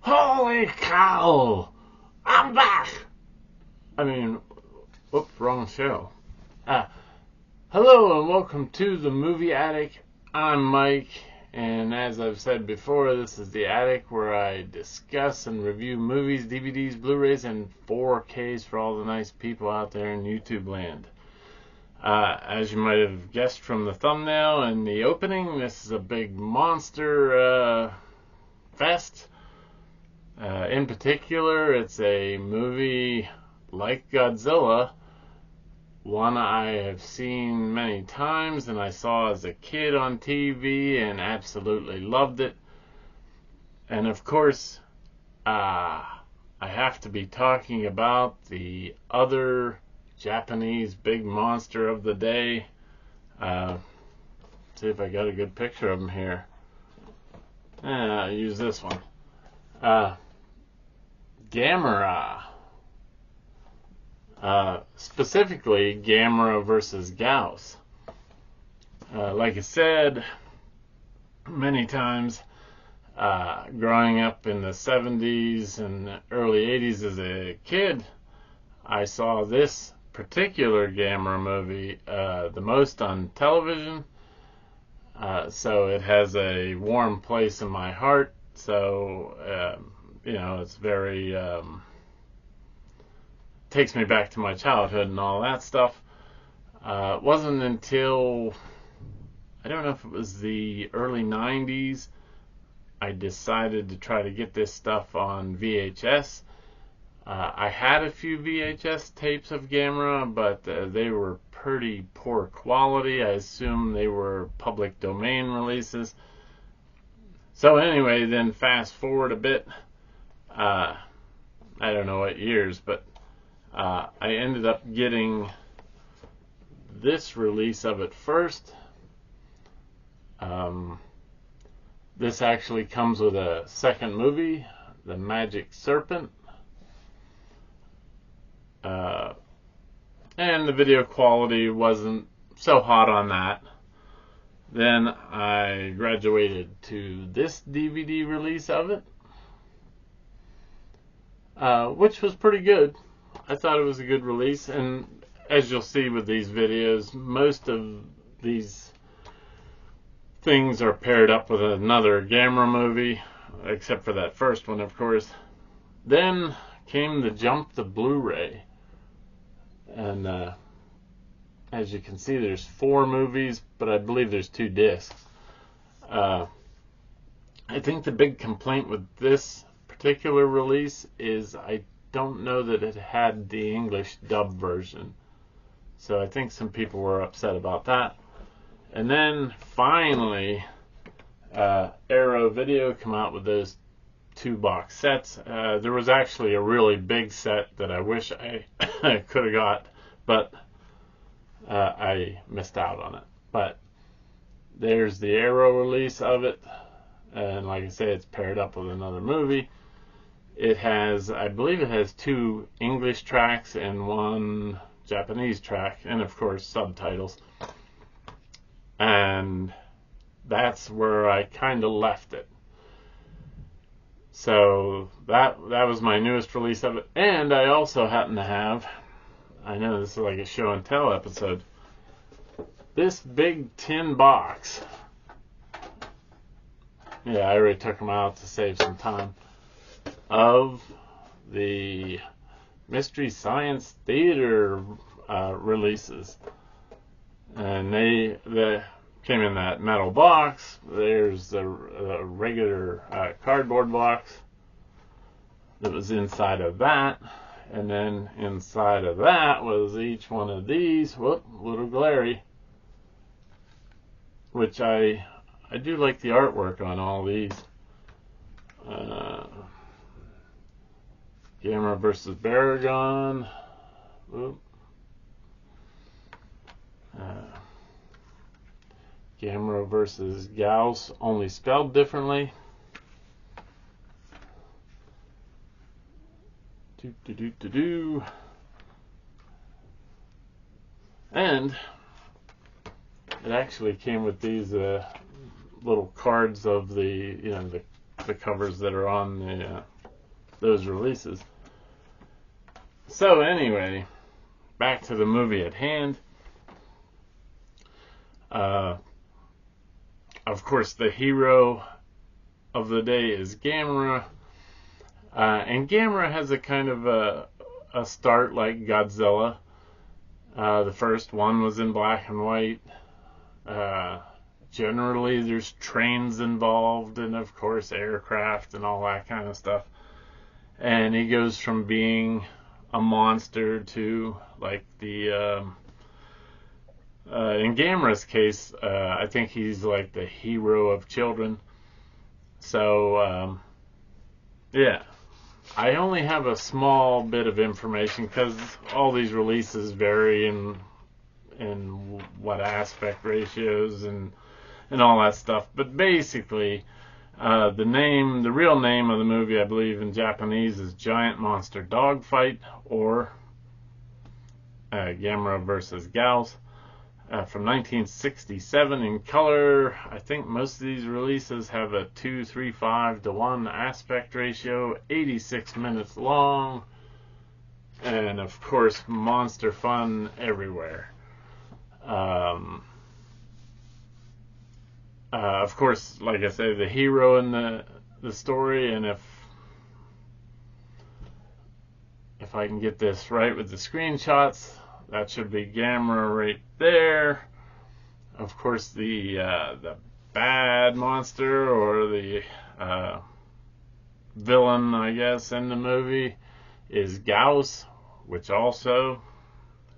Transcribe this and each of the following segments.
Holy cow! I'm back! Whoops, wrong show. Hello and welcome to the Movie Attic. I'm Mike, and as I've said before, this is the attic where I discuss and review movies, DVDs, Blu-rays, and 4Ks for all the nice people out there in YouTube land. As you might have guessed from the thumbnail and the opening, this is a big monster fest. In particular, it's a movie like Godzilla, one I have seen many times and I saw as a kid on TV and absolutely loved it. And of course, I have to be talking about the other Japanese big monster of the day. See if I got a good picture of him here. I'll use this one. Gamera. Specifically, Gamera versus Gyaos. Like I said many times, growing up in the 70s and early 80s as a kid, I saw this particular Gamera movie the most on television. So it has a warm place in my heart. So, it's very, takes me back to my childhood and all that stuff. It wasn't until, I don't know if it was the early 90s, I decided to try to get this stuff on VHS. I had a few VHS tapes of Gamera, but they were pretty poor quality. I assume they were public domain releases. So anyway, then fast forward a bit. I don't know what years, but I ended up getting this release of it first. This actually comes with a second movie, The Magic Serpent. And the video quality wasn't so hot on that. Then I graduated to this DVD release of it, which was pretty good. I thought it was a good release, and as you'll see with these videos, most of these things are paired up with another Gamera movie, except for that first one, of course. Then came the jump to Blu-ray, and as you can see, there's 4 movies, but I believe there's 2 discs. I think the big complaint with this particular release is I don't know that it had the English dub version. So I think some people were upset about that. And then finally, Arrow Video come out with those 2 box sets. There was actually a really big set that I wish I could have got, but I missed out on it. But there's the Arrow release of it, and like I say, it's paired up with another movie. It has, I believe it has 2 English tracks and 1 Japanese track, and of course subtitles. And that's where I kind of left it. So that was my newest release of it. And I also happen to have, I know this is like a show and tell episode, this big tin box. Yeah, I already took them out to save some time. Of the Mystery Science Theater releases. And they came in that metal box. There's the regular cardboard box that was inside of that. And then inside of that was each one of these. Whoop, little glary. Which I do like the artwork on all these. Gamera versus Baragon. Gamera versus Gyaos, only spelled differently. And It actually came with these little cards of the covers that are on those releases. So anyway, back to the movie at hand. Of course, the hero of the day is Gamera. And Gamera has a kind of a start like Godzilla. The first one was in black and white. Generally, there's trains involved, and of course, aircraft and all that kind of stuff. And he goes from being a monster to like in Gamera's case, I think he's like the hero of children. So yeah, I only have a small bit of information because all these releases vary in what aspect ratios and all that stuff. But basically, the real name of the movie, I believe in Japanese, is Giant Monster Dogfight, or Gamera vs. Gyaos, from 1967 in color. I think most of these releases have a 2:3:5:1 aspect ratio, 86 minutes long, and of course, monster fun everywhere. Of course, like I say, the hero in the story, and if I can get this right with the screenshots, that should be Gamera right there. Of course, the bad monster, or the villain, I guess, in the movie is Gyaos, which also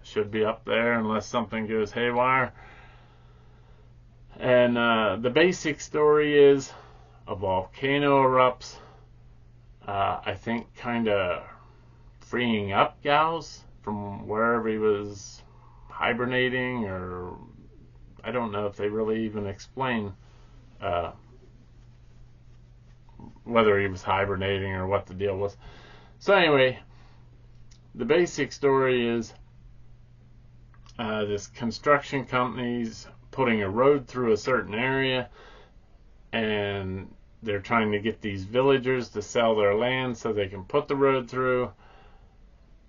should be up there unless something goes haywire. And the basic story is a volcano erupts, I think kind of freeing up Gyaos from wherever he was hibernating, or I don't know if they really even explain whether he was hibernating or what the deal was. So anyway, the basic story is this construction company's putting a road through a certain area, and they're trying to get these villagers to sell their land so they can put the road through.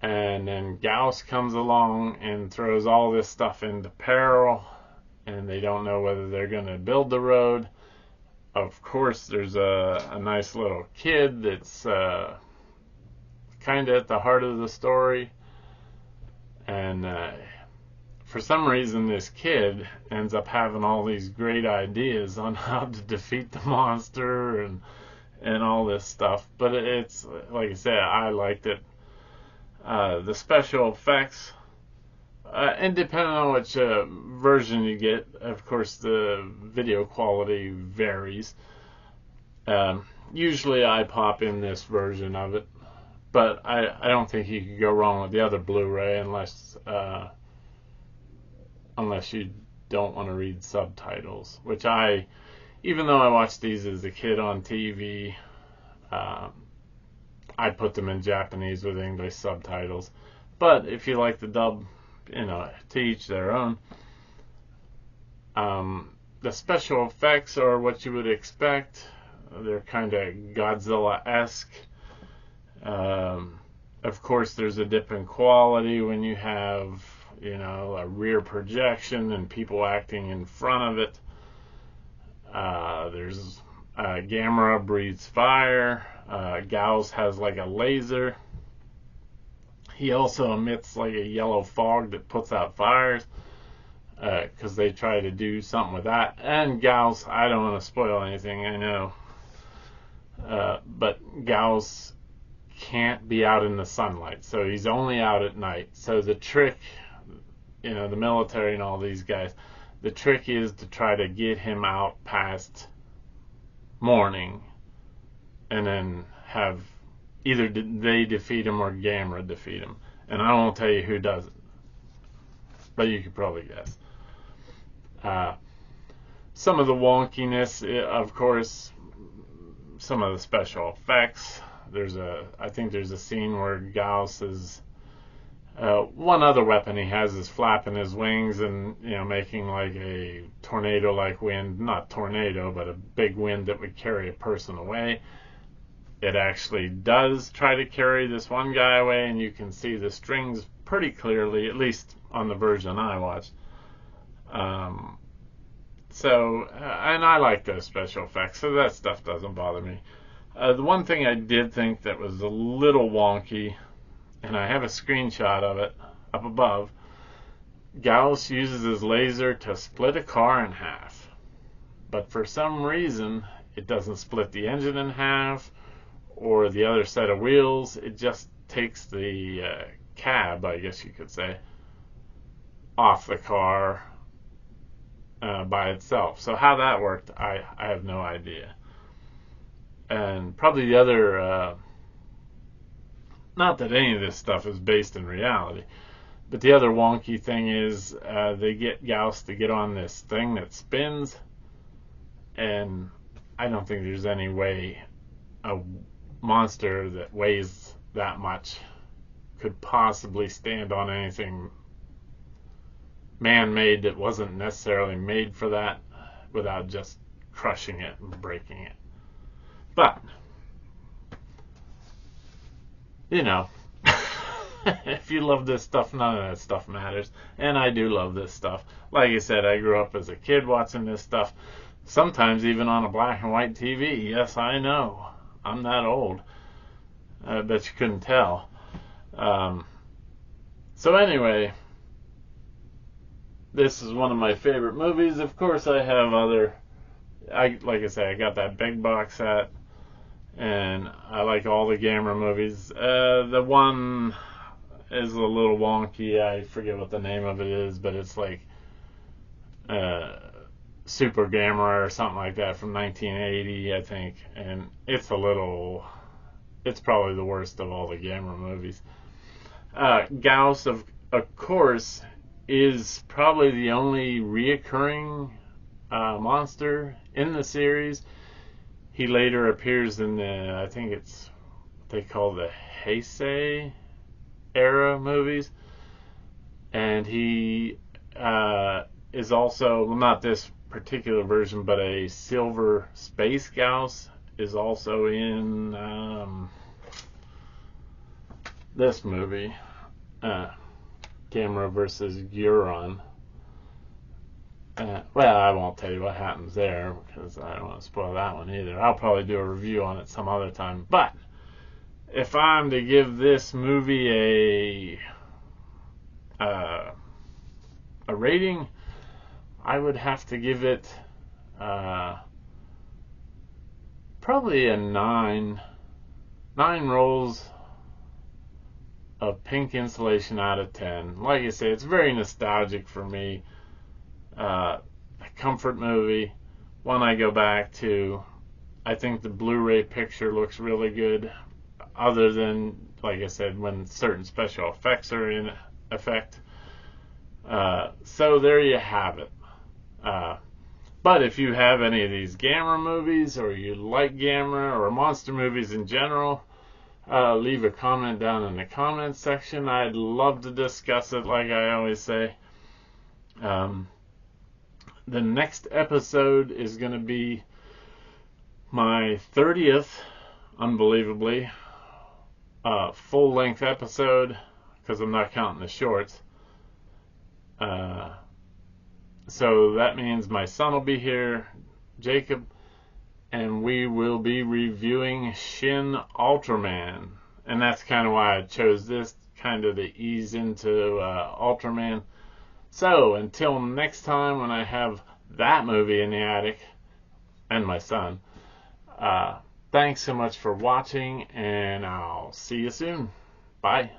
And then Gyaos comes along and throws all this stuff into peril, and they don't know whether they're going to build the road. Of course, there's a nice little kid that's kind of at the heart of the story, and for some reason this kid ends up having all these great ideas on how to defeat the monster and all this stuff. But it's, like I said, I liked it. The special effects, and depending on which version you get, of course the video quality varies. Usually I pop in this version of it, but I don't think you could go wrong with the other Blu-ray unless you don't want to read subtitles, which even though I watched these as a kid on TV, I put them in Japanese with English subtitles. But if you like the dub, to each their own. The special effects are what you would expect. They're kind of Godzilla-esque. Of course, there's a dip in quality when you have, a rear projection and people acting in front of it. There's Gamera breathes fire. Gyaos has like a laser. He also emits like a yellow fog that puts out fires, because they try to do something with that. And Gyaos, I don't want to spoil anything, I know, but Gyaos can't be out in the sunlight, so he's only out at night. So the trick, the military and all these guys, the trick is to try to get him out past morning, and then have either they defeat him or Gamera defeat him. And I won't tell you who does it, but you could probably guess. Some of the wonkiness, of course, some of the special effects. I think there's a scene where Gyaos is One other weapon he has is flapping his wings and, making like a tornado-like wind. Not tornado, but a big wind that would carry a person away. It actually does try to carry this one guy away, and you can see the strings pretty clearly, at least on the version I watched. And I like those special effects, so that stuff doesn't bother me. The one thing I did think that was a little wonky, and I have a screenshot of it up above, Gyaos uses his laser to split a car in half. But for some reason, it doesn't split the engine in half or the other set of wheels. It just takes the cab, I guess you could say, off the car by itself. So how that worked, I have no idea. And probably the other, not that any of this stuff is based in reality, but the other wonky thing is they get Gyaos to get on this thing that spins, and I don't think there's any way a monster that weighs that much could possibly stand on anything man-made that wasn't necessarily made for that without just crushing it and breaking it. But, if you love this stuff, none of that stuff matters. And I do love this stuff. Like I said, I grew up as a kid watching this stuff, sometimes even on a black and white TV. Yes, I know. I'm that old. I bet you couldn't tell. So anyway, this is one of my favorite movies. Of course, I have other. Like I say, I got that big box set, and I like all the Gamera movies. The one is a little wonky. I forget what the name of it is, but it's like Super Gamera or something like that from 1980, I think. And it's probably the worst of all the Gamera movies. Gyaos, of course, is probably the only reoccurring monster in the series. He later appears in the, I think it's what they call the Heisei era movies, and he is also, well, not this particular version, but a Silver Space Gyaos is also in this movie, Gamera versus Euron. Well, I won't tell you what happens there because I don't want to spoil that one either. I'll probably do a review on it some other time. But if I'm to give this movie a rating, I would have to give it probably a 9 rolls of pink insulation out of 10. Like I say, it's very nostalgic for me. A comfort movie, one I go back to. I think the Blu-ray picture looks really good, other than, like I said, when certain special effects are in effect. So there you have it. But if you have any of these Gamera movies, or you like Gamera or monster movies in general, leave a comment down in the comments section. I'd love to discuss it, like I always say. The next episode is going to be my 30th, unbelievably, full-length episode, because I'm not counting the shorts. So that means my son will be here, Jacob, and we will be reviewing Shin Ultraman. And that's kind of why I chose this, kind of to ease into Ultraman. So, until next time when I have that movie in the attic, and my son, thanks so much for watching, and I'll see you soon. Bye.